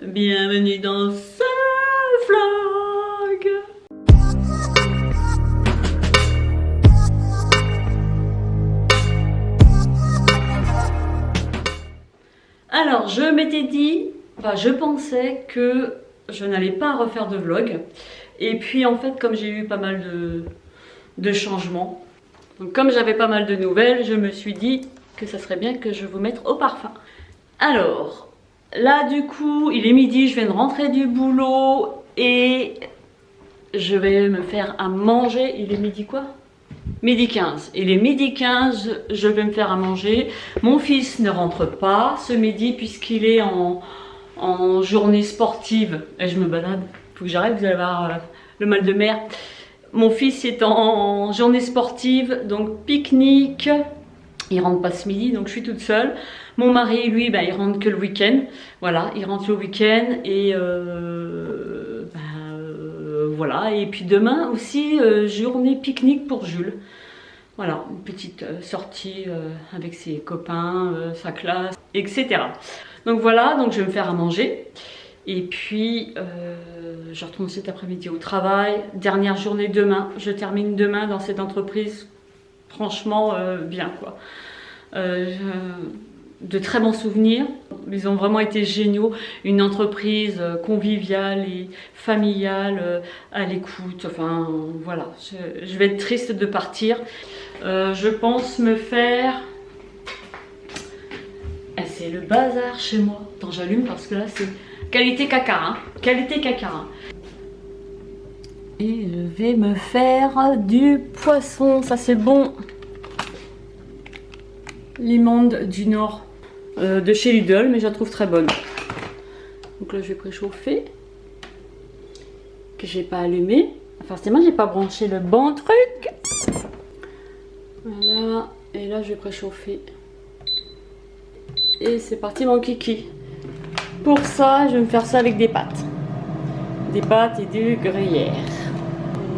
Bienvenue dans ce vlog. Alors je m'étais dit, enfin je pensais que je n'allais pas refaire de vlog. Et puis en fait comme j'ai eu pas mal de changements, donc comme j'avais pas mal de nouvelles, je me suis dit que ça serait bien que je vous mette au parfum. Alors, là du coup, il est midi, je viens de rentrer du boulot et je vais me faire à manger. Il est midi quoi? Midi 15. Il est midi 15, je vais me faire à manger. Mon fils ne rentre pas ce midi puisqu'il est en journée sportive. Et je me balade, faut que j'arrête, vous allez avoir le mal de mer. Mon fils est en journée sportive, donc pique-nique. Il rentre pas ce midi, donc je suis toute seule. Mon mari, lui, il rentre que le week-end. Voilà, il rentre le week-end et voilà. Et puis demain aussi, journée pique-nique pour Jules. Voilà, une petite sortie avec ses copains, sa classe, etc. Donc voilà, donc je vais me faire à manger. Et puis, je retourne cet après-midi au travail. Dernière journée demain. Je termine demain dans cette entreprise. Franchement, bien quoi. De très bons souvenirs. Ils ont vraiment été géniaux. Une entreprise conviviale et familiale, à l'écoute. Enfin, voilà. Je vais être triste de partir. Je pense me faire... c'est le bazar chez moi. Attends, j'allume parce que là, c'est qualité caca. Hein. Qualité caca. Hein. Et je vais me faire du poisson. Ça, c'est bon. L'immonde du Nord de chez Lidl, mais je la trouve très bonne. Donc là je vais préchauffer, que j'ai pas allumé. Forcément j'ai pas branché le bon truc. Voilà, et là je vais préchauffer. Et c'est parti mon kiki. Pour ça je vais me faire ça avec des pâtes. Des pâtes et du gruyère.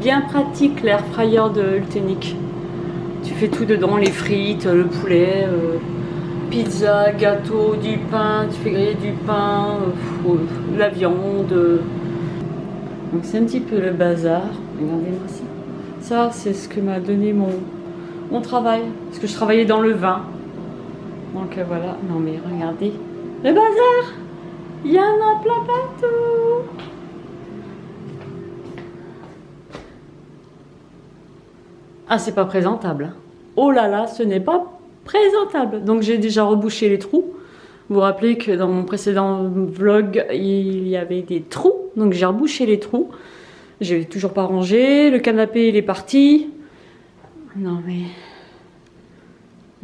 Bien pratique l'air fryer de Ultenic. Tu fais tout dedans, les frites, le poulet, pizza, gâteau, du pain, tu fais griller du pain, la viande. Donc c'est un petit peu le bazar. Regardez-moi ça. Ça, c'est ce que m'a donné mon travail. Parce que je travaillais dans le vin. Donc voilà. Non mais regardez. Le bazar! Il y en a plein partout! Ah, c'est pas présentable. Oh là là, ce n'est pas présentable. Donc j'ai déjà rebouché les trous. Vous vous rappelez que dans mon précédent vlog, il y avait des trous. Donc j'ai rebouché les trous. J'ai toujours pas rangé. Le canapé, il est parti. Non mais...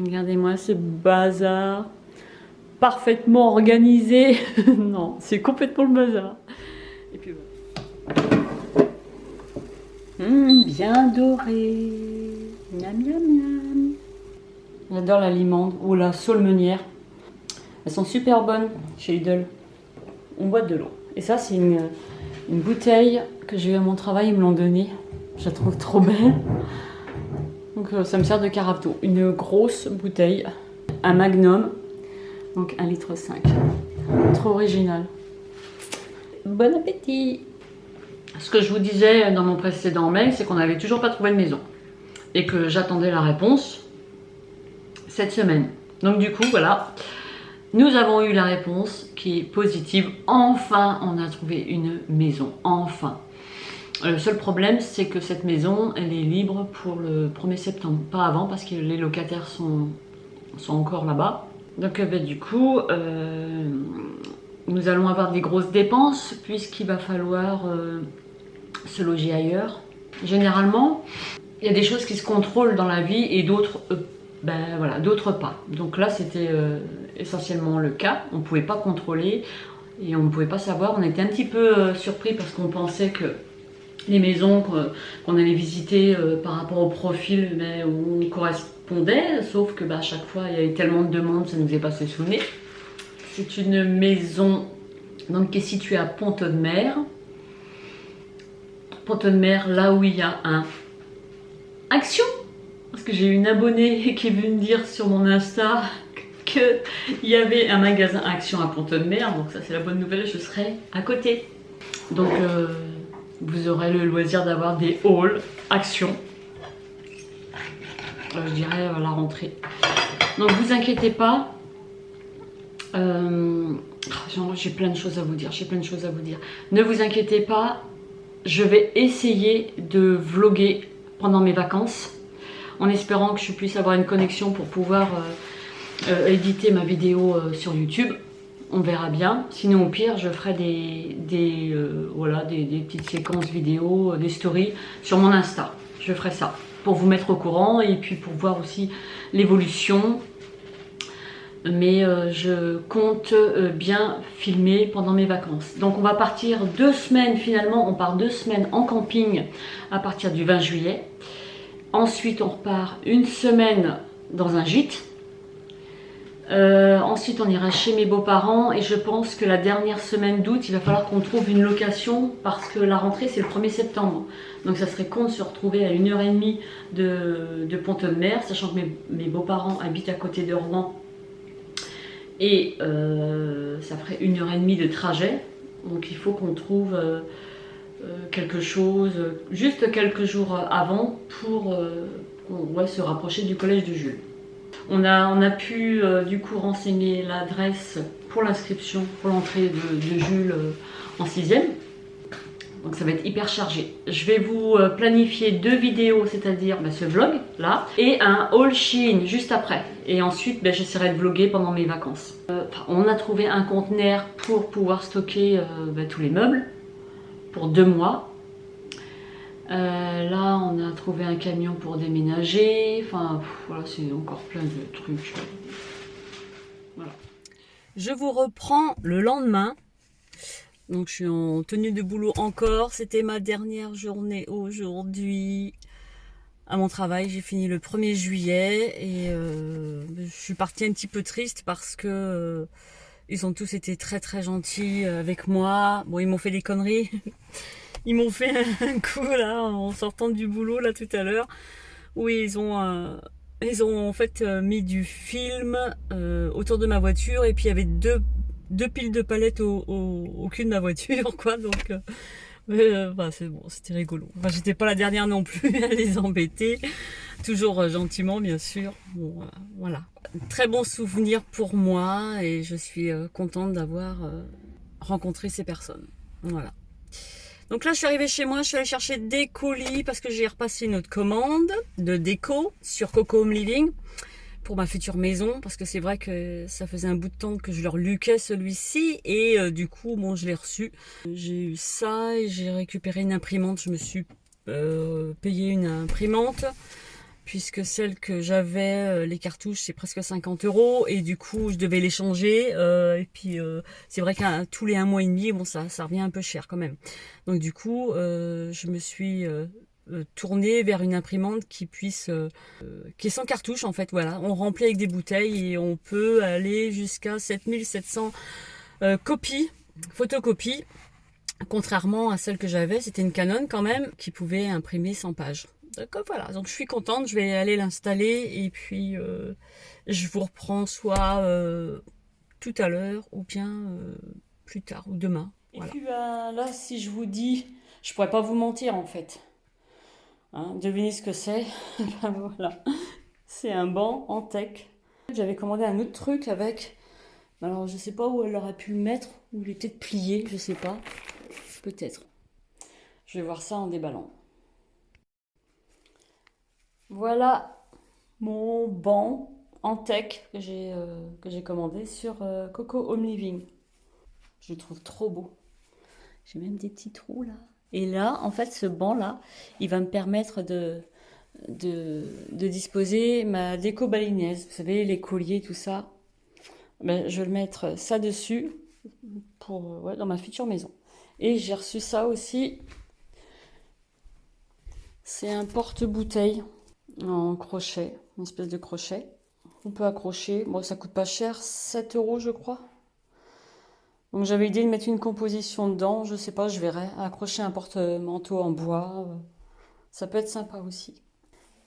regardez-moi ce bazar. Parfaitement organisé. Non, c'est complètement le bazar. Et puis voilà. Bien doré. Miam miam miam. J'adore la limande ou la saulmenière. Elles sont super bonnes chez Lidl. On boit de l'eau. Et ça c'est une bouteille que j'ai eu à mon travail, ils me l'ont donnée. Je la trouve trop belle. Donc ça me sert de carafe d'eau. Une grosse bouteille. Un magnum. Donc 1,5 litre. Trop original. Bon appétit. Ce que je vous disais dans mon précédent mail, c'est qu'on n'avait toujours pas trouvé de maison. Et que j'attendais la réponse cette semaine. Donc du coup, voilà. Nous avons eu la réponse qui est positive. Enfin, on a trouvé une maison. Enfin. Le seul problème, c'est que cette maison, elle est libre pour le 1er septembre. Pas avant, parce que les locataires sont encore là-bas. Donc du coup, nous allons avoir des grosses dépenses, puisqu'il va falloir se loger ailleurs. Généralement, il y a des choses qui se contrôlent dans la vie et d'autres voilà, d'autres pas. Donc là, c'était essentiellement le cas. On ne pouvait pas contrôler et on ne pouvait pas savoir. On était un petit peu surpris parce qu'on pensait que les maisons qu'on allait visiter par rapport au profil, on correspondait. Sauf que à chaque fois, il y avait tellement de demandes, ça nous est passé sous le nez. C'est une maison donc, qui est située à Pont-de-Mer. Pont-de-Mer, là où il y a un Action. Parce que j'ai eu une abonnée qui est venue me dire sur mon Insta qu'il y avait un magasin Action à Pont-de-Mer, donc ça c'est la bonne nouvelle, je serai à côté. Donc vous aurez le loisir d'avoir des hauls Action, je dirais à la rentrée. Donc vous inquiétez pas, j'ai plein de choses à vous dire, Ne vous inquiétez pas, je vais essayer de vlogger pendant mes vacances, en espérant que je puisse avoir une connexion pour pouvoir éditer ma vidéo sur YouTube. On verra bien. Sinon, au pire, je ferai des petites séquences vidéo, des stories sur mon Insta. Je ferai ça pour vous mettre au courant et puis pour voir aussi l'évolution. Mais je compte bien filmer pendant mes vacances. Donc on va partir 2 semaines finalement. On part 2 semaines en camping à partir du 20 juillet. Ensuite, on repart 1 semaine dans un gîte. Ensuite, on ira chez mes beaux-parents. Et je pense que la dernière semaine d'août, il va falloir qu'on trouve une location parce que la rentrée, c'est le 1er septembre. Donc, ça serait con de se retrouver à 1h30 de Pont-de-Mer, sachant que mes beaux-parents habitent à côté de Rouen. Et ça ferait 1h30 de trajet. Donc, il faut qu'on trouve... quelque chose, juste quelques jours avant pour se rapprocher du collège de Jules. On a pu du coup renseigner l'adresse pour l'inscription, pour l'entrée de Jules en 6e. Donc ça va être hyper chargé. Je vais vous planifier 2 vidéos, c'est-à-dire ce vlog là, et un haul Shein juste après. Et ensuite j'essaierai de vlogger pendant mes vacances. On a trouvé un conteneur pour pouvoir stocker tous les meubles. Pour 2 mois. Là, on a trouvé un camion pour déménager. Enfin, voilà, c'est encore plein de trucs. Voilà. Je vous reprends le lendemain. Donc, je suis en tenue de boulot encore. C'était ma dernière journée aujourd'hui à mon travail. J'ai fini le 1er juillet et je suis partie un petit peu triste parce que ils ont tous été très très gentils avec moi. Bon, ils m'ont fait des conneries. Ils m'ont fait un coup là en sortant du boulot là tout à l'heure où ils ont en fait mis du film autour de ma voiture et puis il y avait deux piles de palettes au cul de ma voiture quoi. Donc c'est bon, c'était rigolo. Enfin, j'étais pas la dernière non plus à les embêter, toujours gentiment bien sûr. Bon, voilà. Très bon souvenir pour moi et je suis contente d'avoir rencontré ces personnes. Voilà. Donc là, je suis arrivée chez moi, je suis allée chercher des colis parce que j'ai repassé une autre commande de déco sur Coco Home Living pour ma future maison parce que c'est vrai que ça faisait un bout de temps que je leur luquais celui-ci et du coup, bon, je l'ai reçu. J'ai eu ça et j'ai récupéré une imprimante. Je me suis payé une imprimante puisque celle que j'avais, les cartouches, c'est presque 50 € et du coup, je devais les changer. Et puis, c'est vrai qu'à tous les 1 mois et demi, bon, ça revient un peu cher quand même. Donc du coup, je me suis tournée vers une imprimante qui puisse, qui est sans cartouche en fait. Voilà, on remplit avec des bouteilles et on peut aller jusqu'à 7700 copies, photocopies. Contrairement à celle que j'avais, c'était une Canon quand même qui pouvait imprimer 100 pages. Donc voilà, donc je suis contente, je vais aller l'installer et puis je vous reprends soit tout à l'heure ou bien plus tard ou demain. Voilà. Et puis là, si je vous dis, je pourrais pas vous mentir en fait. Hein, devinez ce que c'est. Voilà, c'est un banc en teck. J'avais commandé un autre truc avec. Alors je sais pas où elle aurait pu le mettre, ou il était plié, je sais pas. Peut-être. Je vais voir ça en déballant. Voilà mon banc en teck que j'ai commandé sur Coco Home Living. Je le trouve trop beau. J'ai même des petits trous là. Et là, en fait, ce banc là, il va me permettre de disposer ma déco balinaise. Vous savez, les colliers, tout ça. Ben, je vais mettre ça dessus pour, dans ma future maison. Et j'ai reçu ça aussi. C'est un porte-bouteille en crochet, une espèce de crochet. On peut accrocher. Bon, ça coûte pas cher, 7 € je crois. Donc j'avais l'idée de mettre une composition dedans, je sais pas, je verrai. Accrocher un porte-manteau en bois, ça peut être sympa aussi.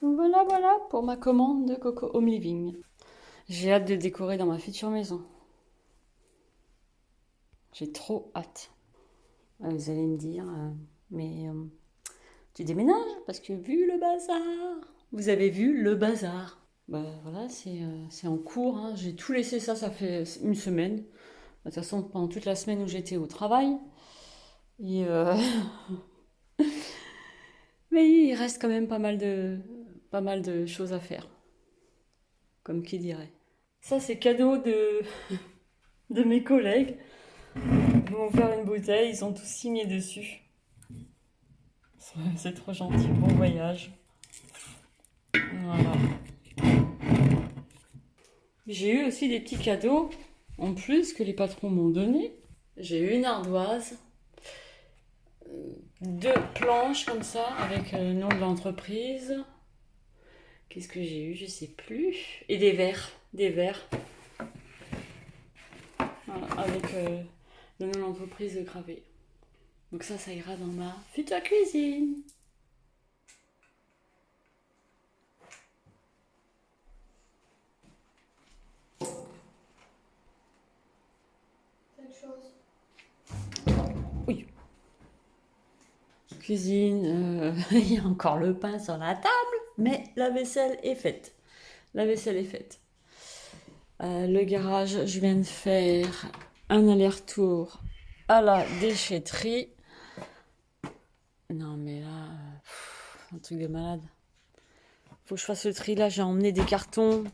Donc voilà pour ma commande de Coco Home Living. J'ai hâte de décorer dans ma future maison. J'ai trop hâte. Vous allez me dire, mais tu déménages parce que vu le bazar, vous avez vu le bazar. Bah voilà, c'est en cours, hein. J'ai tout laissé ça fait une semaine. De toute façon, pendant toute la semaine où j'étais au travail. Et mais il reste quand même pas mal de choses à faire, comme qui dirait. Ça, c'est cadeau de mes collègues. Ils m'ont offert une bouteille, ils ont tous signé dessus. C'est trop gentil, bon voyage. Voilà. J'ai eu aussi des petits cadeaux en plus que les patrons m'ont donné. J'ai eu une ardoise, 2 planches comme ça avec le nom de l'entreprise. Qu'est-ce que j'ai eu? Je sais plus. Et des verres. Voilà, avec le nom de l'entreprise gravé. Donc ça ira dans ma future cuisine. Oui. Cuisine, il y a encore le pain sur la table, mais la vaisselle est faite. Le garage, je viens de faire un aller-retour à la déchetterie. Non mais là, un truc de malade. Faut que je fasse le tri là, j'ai emmené des cartons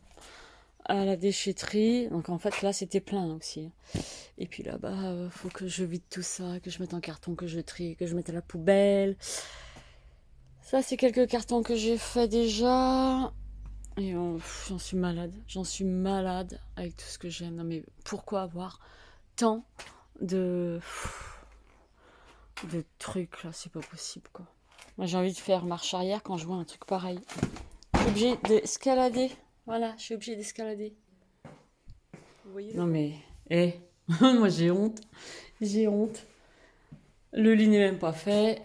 à la déchetterie. Donc en fait là c'était plein aussi. Et puis là-bas, faut que je vide tout ça, que je mette en carton, que je trie, que je mette à la poubelle. Ça c'est quelques cartons que j'ai fait déjà. Et j'en suis malade avec tout ce que j'aime. Non mais pourquoi avoir tant de trucs là, c'est pas possible quoi. Moi j'ai envie de faire marche arrière quand je vois un truc pareil. Je suis obligée d'escalader. Voilà, je suis obligée d'escalader. Vous voyez non mais, moi j'ai honte. Le lit n'est même pas fait.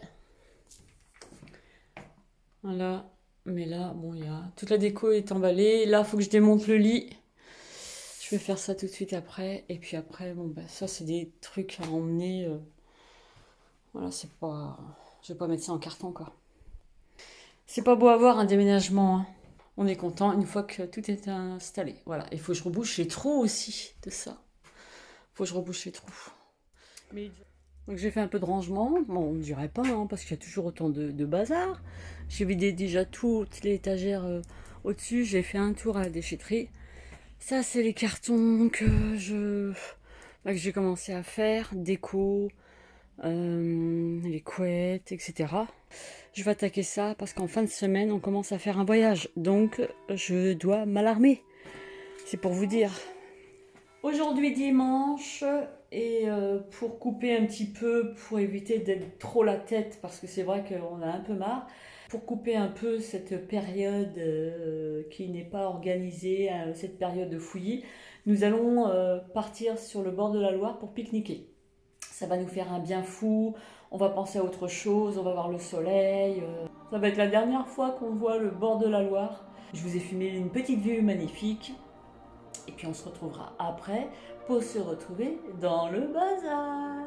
Voilà. Mais là, bon, toute la déco est emballée. Là, il faut que je démonte le lit. Je vais faire ça tout de suite après. Et puis après, bon, bah, ça, c'est des trucs à emmener. Voilà, c'est pas... Je vais pas mettre ça en carton, quoi. C'est pas beau à voir un déménagement, hein. On est content une fois que tout est installé. Voilà. Il faut que je rebouche les trous aussi de ça. Mais... Donc j'ai fait un peu de rangement. Bon, on ne dirait pas, hein, parce qu'il y a toujours autant de bazar. J'ai vidé déjà toutes les étagères au-dessus. J'ai fait un tour à la déchetterie. Ça, c'est les cartons que j'ai commencé à faire. Déco, les couettes, etc. Je vais attaquer ça parce qu'en fin de semaine, on commence à faire un voyage. Donc, je dois m'alarmer. C'est pour vous dire. Aujourd'hui dimanche, et pour couper un petit peu, pour éviter d'être trop la tête, parce que c'est vrai qu'on a un peu marre, pour couper un peu cette période qui n'est pas organisée, cette période de fouillis, nous allons partir sur le bord de la Loire pour pique-niquer. Ça va nous faire un bien fou, on va penser à autre chose, on va voir le soleil. Ça va être la dernière fois qu'on voit le bord de la Loire. Je vous ai filmé une petite vue magnifique. Et puis on se retrouvera après pour se retrouver dans le bazar.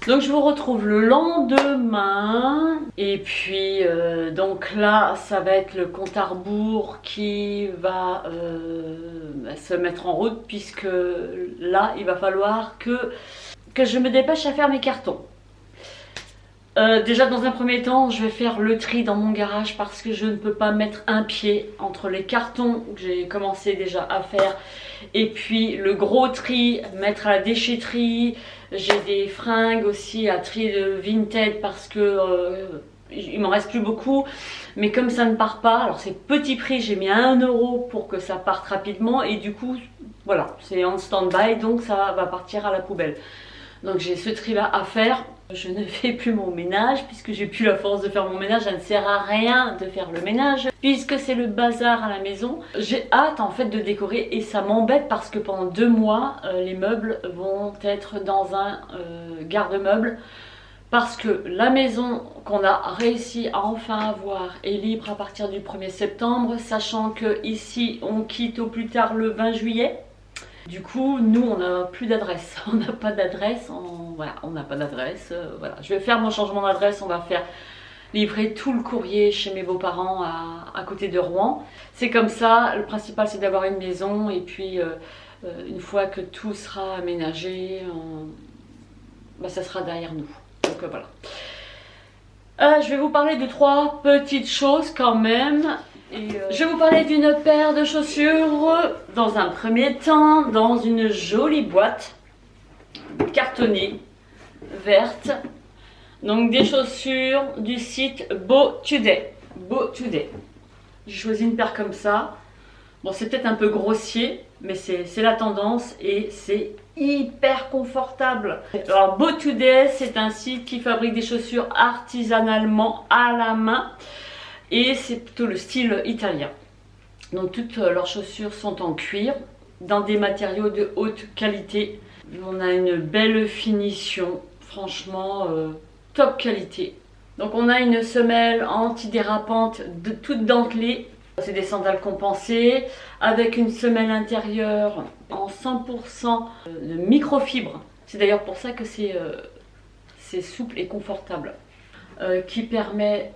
Donc je vous retrouve le lendemain et puis donc là ça va être le compte à rebours qui va se mettre en route, puisque là il va falloir que je me dépêche à faire mes cartons. Déjà dans un premier temps je vais faire le tri dans mon garage, parce que je ne peux pas mettre un pied entre les cartons que j'ai commencé déjà à faire et puis le gros tri, mettre à la déchetterie. J'ai des fringues aussi à trier de Vinted parce que il m'en reste plus beaucoup, mais comme ça ne part pas, alors c'est petit prix, j'ai mis à 1 € pour que ça parte rapidement, et du coup Voilà, c'est en stand-by, donc ça va partir à la poubelle. Donc j'ai ce tri là à faire. Je ne fais plus mon ménage puisque j'ai plus la force de faire mon ménage. Ça ne sert à rien de faire le ménage puisque c'est le bazar à la maison. J'ai hâte en fait de décorer et ça m'embête parce que pendant 2 mois les meubles vont être dans un garde-meuble. Parce que la maison qu'on a réussi à enfin avoir est libre à partir du 1er septembre, sachant que ici on quitte au plus tard le 20 juillet. Du coup, nous, on n'a plus d'adresse. On n'a pas d'adresse. Voilà, on n'a pas d'adresse. Voilà. Je vais faire mon changement d'adresse. On va faire livrer tout le courrier chez mes beaux-parents à côté de Rouen. C'est comme ça. Le principal, c'est d'avoir une maison. Et puis, une fois que tout sera aménagé, ça sera derrière nous. Donc, voilà. Je vais vous parler de 3 petites choses quand même. Je vais vous parler d'une paire de chaussures dans un premier temps, dans une jolie boîte cartonnée, verte. Donc des chaussures du site Beau Today. Beau Today. J'ai choisi une paire comme ça. Bon, c'est peut-être un peu grossier, mais c'est la tendance et c'est hyper confortable. Alors Beau Today, c'est un site qui fabrique des chaussures artisanalement à la main. Et c'est plutôt le style italien. Donc toutes leurs chaussures sont en cuir, dans des matériaux de haute qualité. On a une belle finition, franchement top qualité. Donc on a une semelle antidérapante de toute dentelée. C'est des sandales compensées avec une semelle intérieure en 100% de microfibre. C'est d'ailleurs pour ça que c'est souple et confortable. Qui permet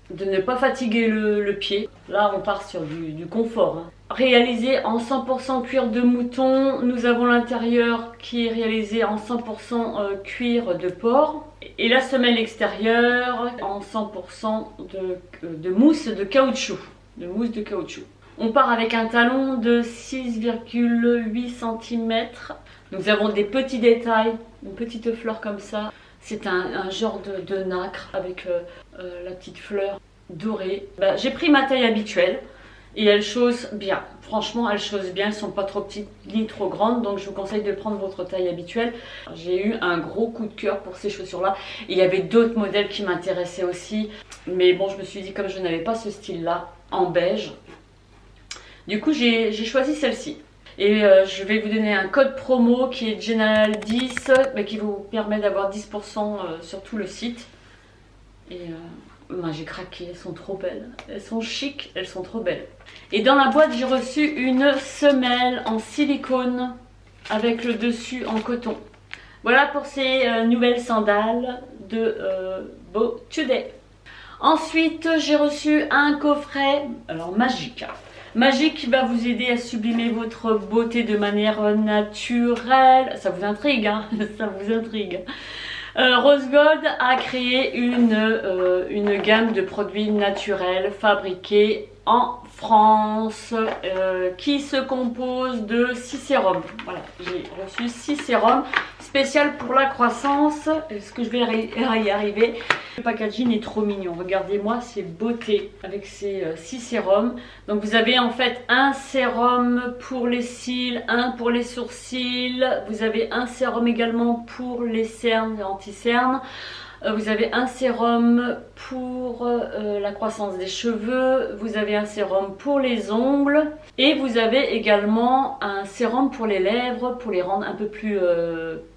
de ne pas fatiguer le pied. Là on part sur du confort. Réalisé en 100% cuir de mouton, nous avons l'intérieur qui est réalisé en 100% cuir de porc et la semelle extérieure en 100% de mousse de caoutchouc. On part avec un talon de 6,8 cm. Nous avons des petits détails, une petite fleur comme ça. C'est un genre de nacre avec la petite fleur dorée. J'ai pris ma taille habituelle et elle chausse bien. Franchement, elles chaussent bien, elles ne sont pas trop petites ni trop grandes. Donc je vous conseille de prendre votre taille habituelle. J'ai eu un gros coup de cœur pour ces chaussures-là. Il y avait d'autres modèles qui m'intéressaient aussi. Mais bon, je me suis dit, comme je n'avais pas ce style-là, en beige, du coup j'ai choisi celle-ci. Et je vais vous donner un code promo qui est General 10, mais qui vous permet d'avoir 10% sur tout le site. Et j'ai craqué, elles sont trop belles. Elles sont chic, elles sont trop belles. Et dans la boîte, j'ai reçu une semelle en silicone avec le dessus en coton. Voilà pour ces nouvelles sandales de Beau Today. Ensuite, j'ai reçu un coffret, alors magique. Magique qui va vous aider à sublimer votre beauté de manière naturelle. Ça vous intrigue, hein? Ça vous intrigue. Rose Gold a créé une gamme de produits naturels fabriqués en France qui se compose de 6 sérums. Voilà, j'ai reçu 6 sérums spécial pour la croissance. Est-ce que je vais y arriver? Le packaging est trop mignon. Regardez-moi ces beautés avec ces 6 sérums. Donc vous avez en fait un sérum pour les cils, un pour les sourcils. Vous avez un sérum également pour les cernes et anti-cernes. Vous avez un sérum pour la croissance des cheveux, vous avez un sérum pour les ongles et vous avez également un sérum pour les lèvres pour les rendre un peu plus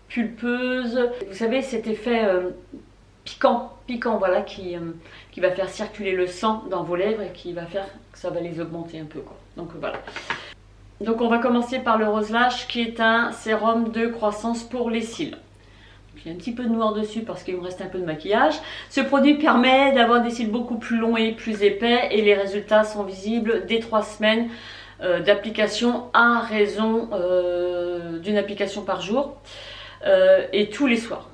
pulpeuses. Vous savez, cet effet piquant voilà, qui va faire circuler le sang dans vos lèvres et qui va faire que ça va les augmenter un peu, quoi. Donc voilà. Donc on va commencer par le Rose Lash qui est un sérum de croissance pour les cils. J'ai un petit peu de noir dessus parce qu'il me reste un peu de maquillage. Ce produit permet d'avoir des cils beaucoup plus longs et plus épais et les résultats sont visibles dès 3 semaines d'application à raison d'une application par jour et tous les soirs.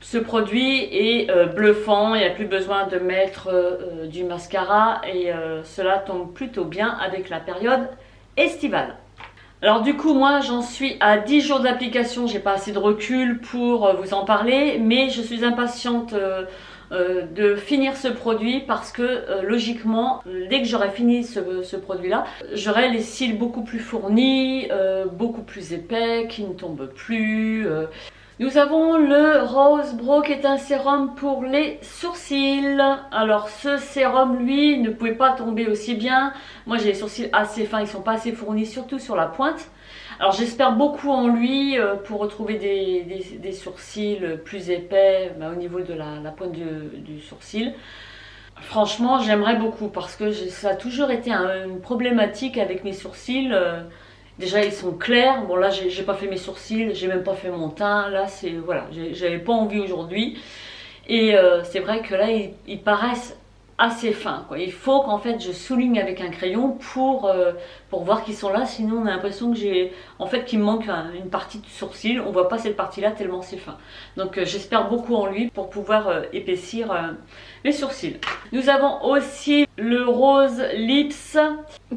Ce produit est bluffant, il n'y a plus besoin de mettre du mascara et cela tombe plutôt bien avec la période estivale. Alors du coup moi j'en suis à 10 jours d'application, j'ai pas assez de recul pour vous en parler, mais je suis impatiente de finir ce produit parce que logiquement, dès que j'aurai fini ce produit-là, j'aurai les cils beaucoup plus fournis, beaucoup plus épais, qui ne tombent plus. Nous avons le Rose Brow qui est un sérum pour les sourcils. Alors ce sérum, lui, ne pouvait pas tomber aussi bien. Moi j'ai les sourcils assez fins, ils sont pas assez fournis, surtout sur la pointe. Alors j'espère beaucoup en lui pour retrouver des sourcils plus épais au niveau de la pointe du sourcil. Franchement j'aimerais beaucoup parce que ça a toujours été une problématique avec mes sourcils. Déjà ils sont clairs, bon là j'ai pas fait mes sourcils, j'ai même pas fait mon teint, là c'est voilà, j'avais pas envie aujourd'hui. Et c'est vrai que là ils paraissent assez fins, quoi. Il faut qu'en fait je souligne avec un crayon pour voir qu'ils sont là, sinon on a l'impression que qu'il me manque une partie de sourcil, on voit pas cette partie là tellement c'est fin. Donc j'espère beaucoup en lui pour pouvoir épaissir les sourcils. Nous avons aussi le Rose Lips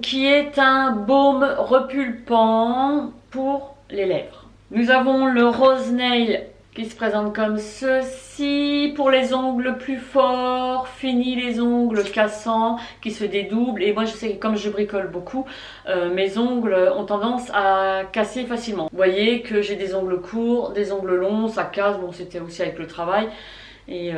qui est un baume repulpant pour les lèvres. Nous avons le Rose Nail qui se présente comme ceci, pour les ongles plus forts, fini les ongles cassants qui se dédoublent. Et moi je sais que comme je bricole beaucoup, mes ongles ont tendance à casser facilement. Vous voyez que j'ai des ongles courts, des ongles longs, ça casse, bon c'était aussi avec le travail. Et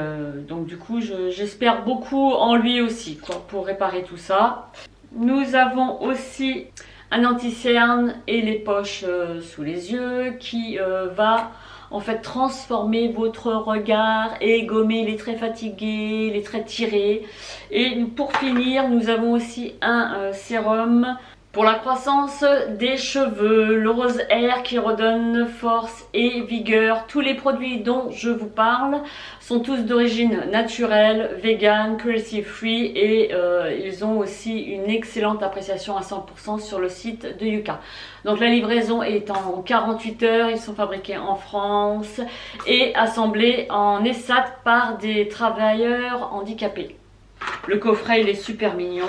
donc du coup j'espère beaucoup en lui aussi, quoi, pour réparer tout ça. Nous avons aussi un anti-cerne et les poches sous les yeux qui va en fait transformer votre regard et gommer les traits fatigués, les traits tirés. Et pour finir, nous avons aussi un sérum pour la croissance des cheveux, le Rose Hair qui redonne force et vigueur. Tous les produits dont je vous parle sont tous d'origine naturelle, vegan, cruelty free et ils ont aussi une excellente appréciation à 100% sur le site de Yuka. Donc la livraison est en 48 heures, ils sont fabriqués en France et assemblés en ESAT par des travailleurs handicapés. Le coffret il est super mignon.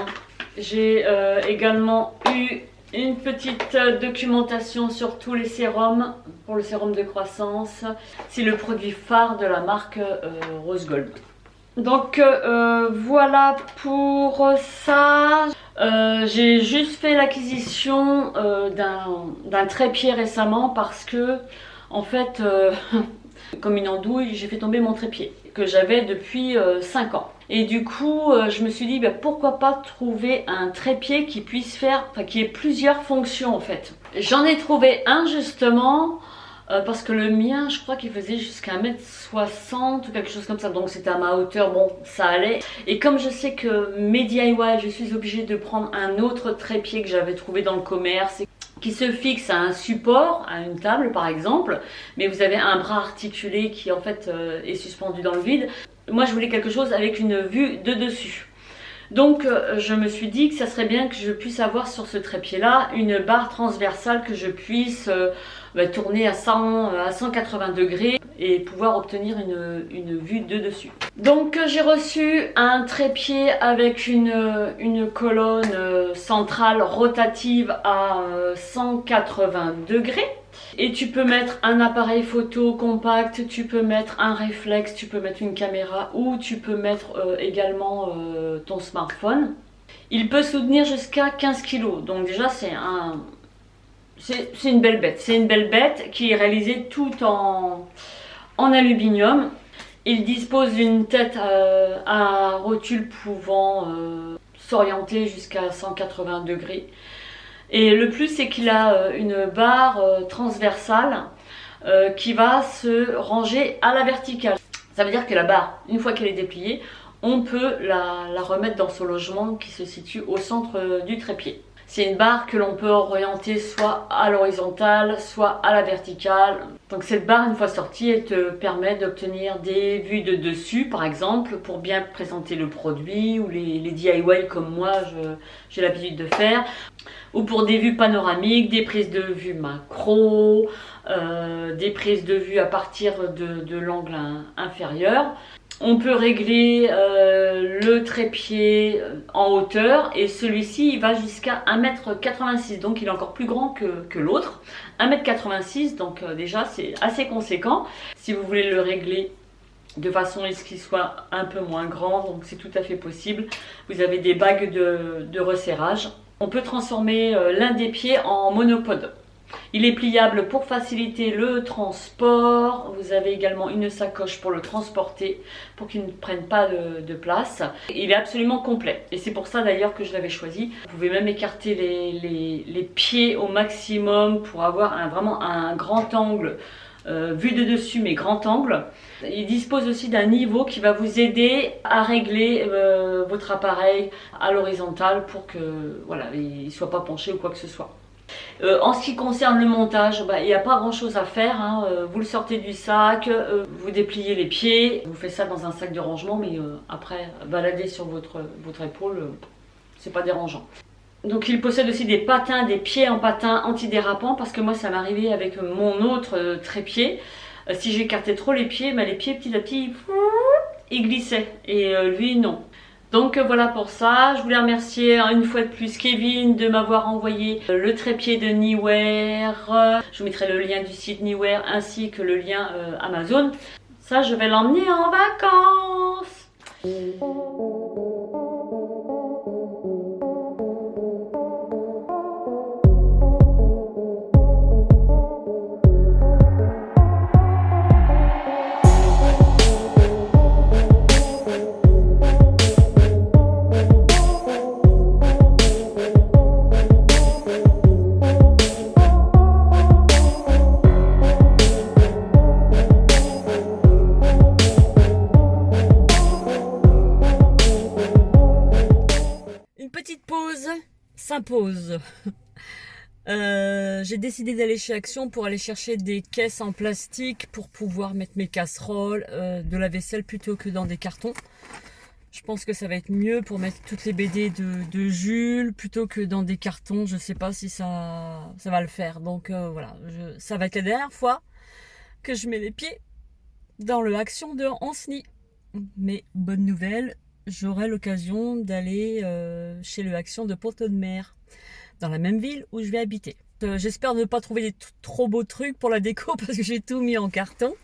J'ai également eu une petite documentation sur tous les sérums pour le sérum de croissance. C'est le produit phare de la marque Rose Gold. Donc voilà pour ça. J'ai juste fait l'acquisition d'un trépied récemment parce que en fait comme une andouille j'ai fait tomber mon trépied que j'avais depuis 5 ans. Et du coup, je me suis dit, pourquoi pas trouver un trépied qui puisse faire, qui ait plusieurs fonctions en fait. J'en ai trouvé un justement, parce que le mien, je crois qu'il faisait jusqu'à 1m60 ou quelque chose comme ça. Donc c'était à ma hauteur, bon, ça allait. Et comme je sais que mes DIY, je suis obligée de prendre un autre trépied que j'avais trouvé dans le commerce, qui se fixe à un support, à une table par exemple, mais vous avez un bras articulé qui en fait est suspendu dans le vide. Moi je voulais quelque chose avec une vue de dessus. Donc je me suis dit que ça serait bien que je puisse avoir sur ce trépied là une barre transversale que je puisse tourner à 180 degrés et pouvoir obtenir une vue de dessus. Donc j'ai reçu un trépied avec une colonne centrale rotative à 180 degrés. Et tu peux mettre un appareil photo compact, tu peux mettre un réflexe, tu peux mettre une caméra ou tu peux mettre également ton smartphone. Il peut soutenir jusqu'à 15 kg, donc déjà c'est une belle bête. C'est une belle bête qui est réalisée tout en aluminium. Il dispose d'une tête à rotule pouvant s'orienter jusqu'à 180 degrés. Et le plus c'est qu'il a une barre transversale qui va se ranger à la verticale. Ça veut dire que la barre, une fois qu'elle est dépliée, on peut la remettre dans son logement qui se situe au centre du trépied. C'est une barre que l'on peut orienter soit à l'horizontale, soit à la verticale. Donc cette barre, une fois sortie, elle te permet d'obtenir des vues de dessus, par exemple, pour bien présenter le produit, ou les DIY comme moi, j'ai l'habitude de faire. Ou pour des vues panoramiques, des prises de vue macro, des prises de vue à partir de l'angle inférieur. On peut régler le trépied en hauteur et celui-ci il va jusqu'à 1,86 m, donc il est encore plus grand que l'autre. 1,86 m, donc déjà c'est assez conséquent. Si vous voulez le régler de façon à ce qu'il soit un peu moins grand, donc c'est tout à fait possible. Vous avez des bagues de resserrage. On peut transformer l'un des pieds en monopode. Il est pliable pour faciliter le transport. Vous avez également une sacoche pour le transporter, pour qu'il ne prenne pas de place. Il est absolument complet. Et c'est pour ça d'ailleurs que je l'avais choisi. Vous pouvez même écarter les pieds au maximum pour avoir vraiment un grand angle, vu de dessus mais grand angle. Il dispose aussi d'un niveau qui va vous aider à régler votre appareil à l'horizontale pour que voilà, il ne soit pas penché ou quoi que ce soit. En ce qui concerne le montage, il n'y a pas grand chose à faire, hein. Vous le sortez du sac, vous dépliez les pieds, vous faites ça dans un sac de rangement, mais après balader sur votre épaule, c'est pas dérangeant. Donc il possède aussi des patins, des pieds en patins antidérapants, parce que moi ça m'arrivait avec mon autre trépied. Si j'écartais trop les pieds petit à petit ils glissaient, et lui non. Donc voilà pour ça, je voulais remercier une fois de plus Kevin de m'avoir envoyé le trépied de Neewer. Je vous mettrai le lien du site Neewer ainsi que le lien Amazon. Ça, je vais l'emmener en vacances. S'impose. J'ai décidé d'aller chez Action pour aller chercher des caisses en plastique pour pouvoir mettre mes casseroles, de la vaisselle plutôt que dans des cartons. Je pense que ça va être mieux pour mettre toutes les BD de Jules plutôt que dans des cartons. Je sais pas si ça va le faire. Donc voilà, ça va être la dernière fois que je mets les pieds dans le Action de Ancenis. Mais bonne nouvelle, j'aurai l'occasion d'aller chez le Action de Pont-de-Mer, dans la même ville où je vais habiter. J'espère ne pas trouver des trop beaux trucs pour la déco parce que j'ai tout mis en carton.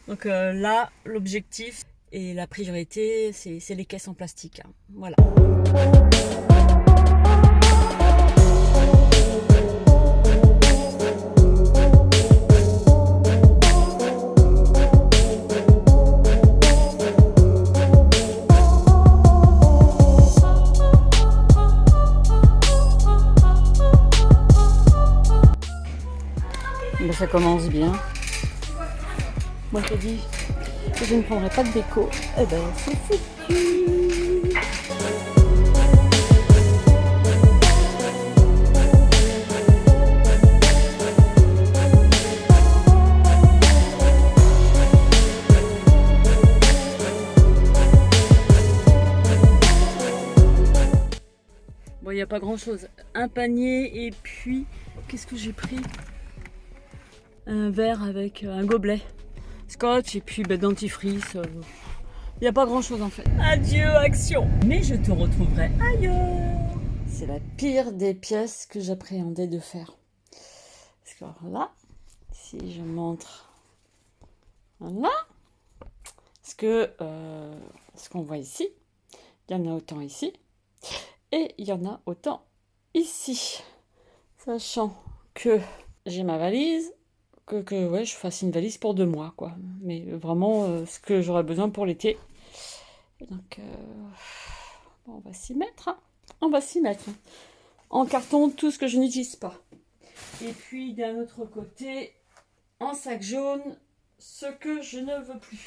Donc là, l'objectif et la priorité, c'est les caisses en plastique. Hein. Voilà. Ça commence bien. Moi je te dis que je ne prendrai pas de déco. Eh ben c'est foutu. Bon, il n'y a pas grand chose. Un panier et puis qu'est-ce que j'ai pris? Un verre avec un gobelet, scotch et puis dentifrice. Il n'y a pas grand chose en fait. Adieu Action. Mais je te retrouverai ailleurs. C'est la pire des pièces que j'appréhendais de faire. Parce que alors là, si je montre, voilà, ce qu'on voit ici, il y en a autant ici et il y en a autant ici. Sachant que j'ai ma valise. Que ouais, je fasse une valise pour 2 mois, quoi. Mais vraiment, ce que j'aurais besoin pour l'été. Donc, on va s'y mettre. Hein. On va s'y mettre. En carton, tout ce que je n'utilise pas. Et puis, d'un autre côté, en sac jaune, ce que je ne veux plus.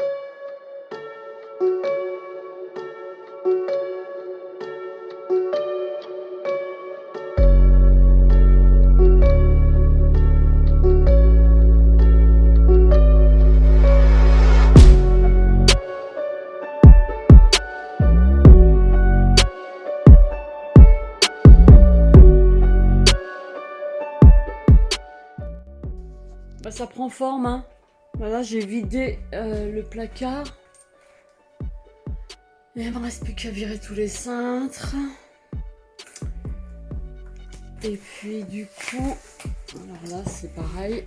Ça prend forme, hein. Voilà, j'ai vidé le placard. Et il ne me reste plus qu'à virer tous les cintres. Et puis du coup, alors là c'est pareil.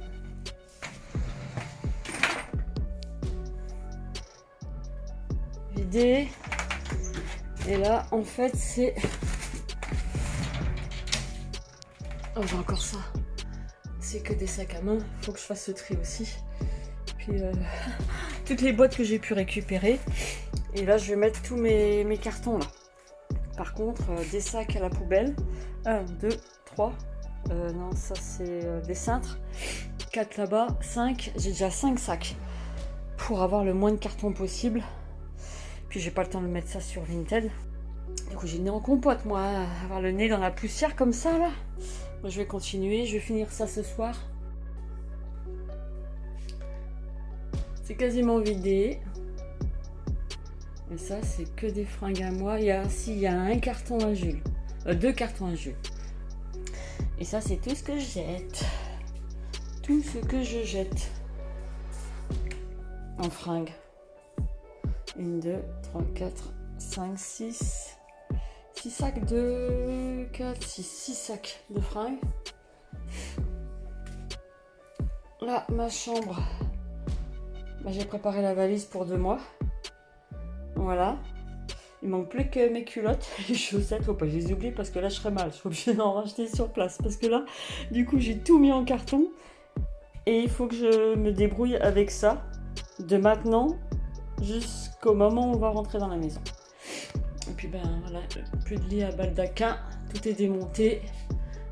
vidé. Et là, en fait, c'est... Oh, j'ai encore ça. C'est que des sacs à main. Faut que je fasse ce tri aussi. Puis, toutes les boîtes que j'ai pu récupérer. Et là, je vais mettre tous mes cartons, là. Par contre, des sacs à la poubelle. 1, 2, 3. Non, ça, c'est des cintres. 4 là-bas. 5. J'ai déjà 5 sacs. Pour avoir le moins de cartons possible. Puis, j'ai pas le temps de mettre ça sur Vinted. Du coup, j'ai le nez en compote, moi, avoir le nez dans la poussière comme ça, là. Moi, je vais continuer, je vais finir ça ce soir. C'est quasiment vidé. Et ça, c'est que des fringues à moi. Il y a un carton à Jules. 2 cartons à Jules. Et ça, c'est tout ce que je jette. Tout ce que je jette. En fringues. 1, 2, 3, 4, 5, 6... 6 sacs de... 4, 6 sacs de fringues. Là, ma chambre. J'ai préparé la valise pour 2 mois. Voilà. Il manque plus que mes culottes et les chaussettes. Faut pas que je les oublie parce que là, je serais mal. Je suis obligée d'en racheter sur place. Parce que là, du coup, j'ai tout mis en carton. Et il faut que je me débrouille avec ça. De maintenant jusqu'au moment où on va rentrer dans la maison. Et puis voilà, plus de lit à baldaquin, tout est démonté.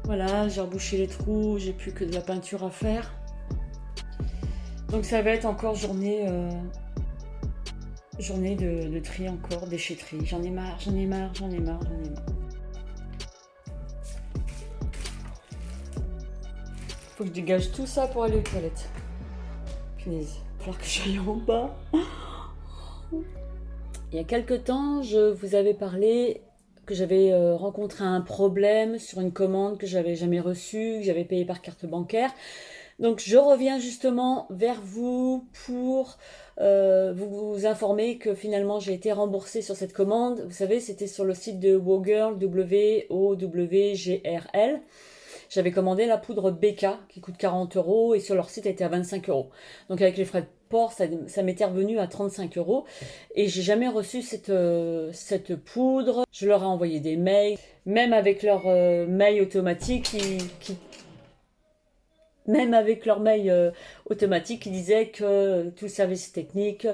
Voilà, j'ai rebouché les trous, j'ai plus que de la peinture à faire. Donc ça va être encore journée de tri encore, déchetterie. J'en ai marre. Faut que je dégage tout ça pour aller aux toilettes. Punaise, il va falloir que j'aille en bas. Il y a quelques temps, je vous avais parlé que j'avais rencontré un problème sur une commande que j'avais jamais reçue, que j'avais payée par carte bancaire. Donc je reviens justement vers vous pour vous informer que finalement j'ai été remboursée sur cette commande. Vous savez, c'était sur le site de Wogirl, W-O-W-G-R-L. J'avais commandé la poudre BK qui coûte 40 € et sur leur site elle était à 25 €. Donc avec les frais de port, ça m'était revenu à 35 € et j'ai jamais reçu cette poudre. Je leur ai envoyé des mails, même avec leur mail automatique qui disait que tout le service technique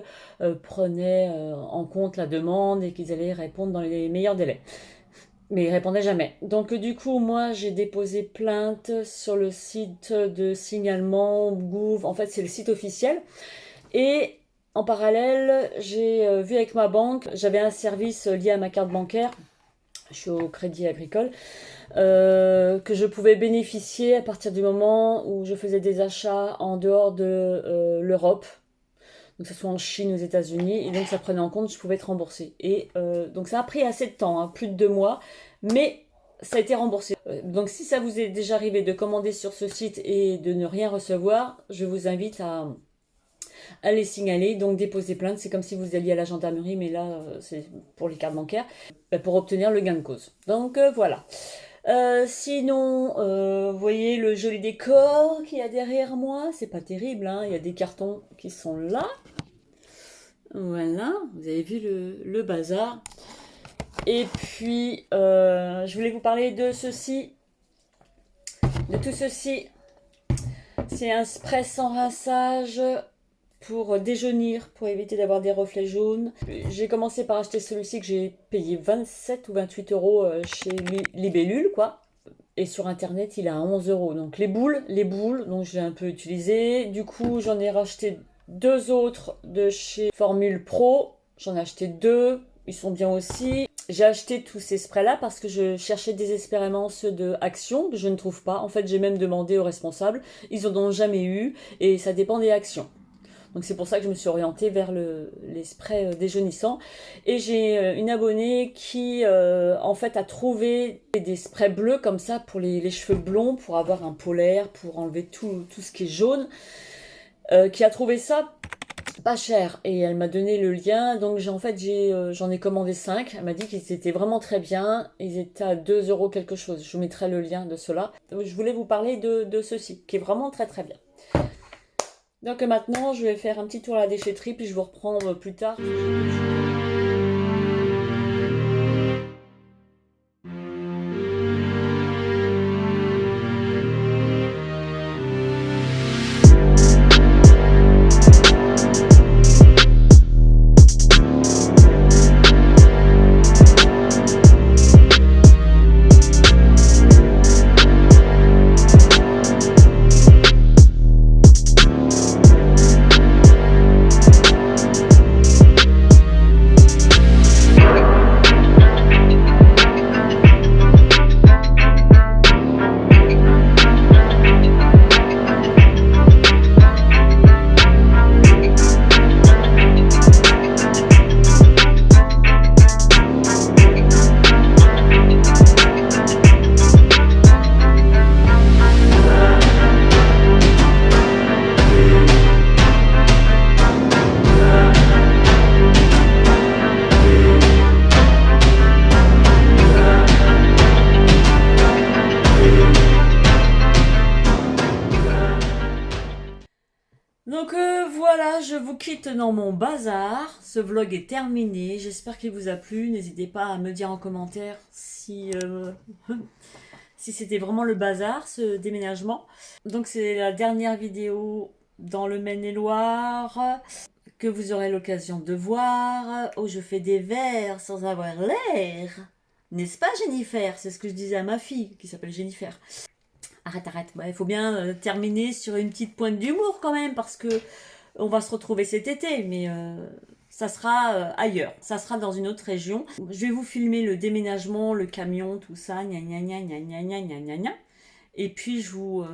prenait en compte la demande et qu'ils allaient répondre dans les meilleurs délais. Mais il répondait jamais. Donc du coup, moi, j'ai déposé plainte sur le site de signalement Gouv. En fait, c'est le site officiel. Et en parallèle, j'ai vu avec ma banque, j'avais un service lié à ma carte bancaire. Je suis au Crédit Agricole. Que je pouvais bénéficier à partir du moment où je faisais des achats en dehors de l'Europe. Donc que ce soit en Chine ou aux États-Unis, et donc ça prenait en compte, je pouvais être remboursée. Et donc ça a pris assez de temps, hein, plus de 2 mois, mais ça a été remboursé. Donc si ça vous est déjà arrivé de commander sur ce site et de ne rien recevoir, je vous invite à les signaler, donc déposer plainte. C'est comme si vous alliez à la gendarmerie, mais là c'est pour les cartes bancaires, pour obtenir le gain de cause. Donc voilà. Sinon, vous voyez le joli décor qu'il y a derrière moi, c'est pas terrible, hein. Il y a des cartons qui sont là. Voilà, vous avez vu le bazar. Et puis, je voulais vous parler de ceci, de tout ceci. C'est un spray sans rinçage pour déjaunir, pour éviter d'avoir des reflets jaunes. J'ai commencé par acheter celui-ci que j'ai payé 27 ou 28 € chez Libellule, quoi. Et sur internet, il est à 11 €. Donc les boules, donc je l'ai un peu utilisé. Du coup, j'en ai racheté 2 autres de chez Formule Pro. J'en ai acheté 2, ils sont bien aussi. J'ai acheté tous ces sprays-là parce que je cherchais désespérément ceux de Action, que je ne trouve pas. En fait, j'ai même demandé aux responsables. Ils en ont jamais eu et ça dépend des actions. Donc c'est pour ça que je me suis orientée vers les sprays déjaunissants. Et j'ai une abonnée qui en fait a trouvé des sprays bleus comme ça pour les cheveux blonds, pour avoir un polaire, pour enlever tout ce qui est jaune. Qui a trouvé ça pas cher. Et elle m'a donné le lien. Donc j'en ai commandé 5. Elle m'a dit qu'ils étaient vraiment très bien. Ils étaient à 2 € quelque chose. Je vous mettrai le lien de cela. Donc, je voulais vous parler de ceci, qui est vraiment très très bien. Donc maintenant, je vais faire un petit tour à la déchetterie, puis je vous reprends plus tard. vous quitte dans mon bazar. Ce vlog est terminé. J'espère qu'il vous a plu. N'hésitez pas à me dire en commentaire si, si c'était vraiment le bazar, ce déménagement. Donc c'est la dernière vidéo dans le Maine-et-Loire que vous aurez l'occasion de voir, où je fais des vers sans avoir l'air. N'est-ce pas, Jennifer? C'est ce que je disais à ma fille, qui s'appelle Jennifer. Arrête, arrête. Il faut bien terminer sur une petite pointe d'humour quand même, parce que on va se retrouver cet été, mais ça sera ailleurs. Ça sera dans une autre région. Je vais vous filmer le déménagement, le camion, tout ça, gna gna gna gna gna gna gna gna gna. Et puis je vous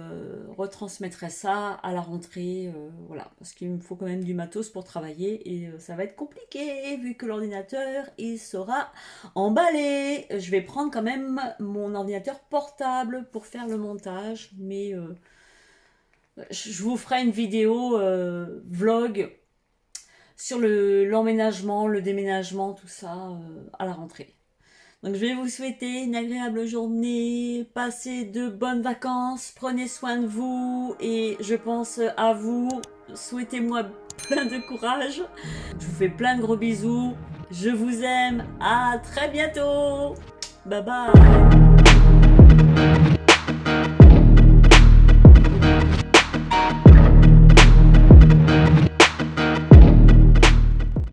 retransmettrai ça à la rentrée, voilà, parce qu'il me faut quand même du matos pour travailler et ça va être compliqué vu que l'ordinateur il sera emballé. Je vais prendre quand même mon ordinateur portable pour faire le montage, mais je vous ferai une vidéo vlog sur l'emménagement, le déménagement, tout ça à la rentrée. Donc je vais vous souhaiter une agréable journée, passez de bonnes vacances, prenez soin de vous et je pense à vous, souhaitez-moi plein de courage. Je vous fais plein de gros bisous, je vous aime, à très bientôt, bye bye.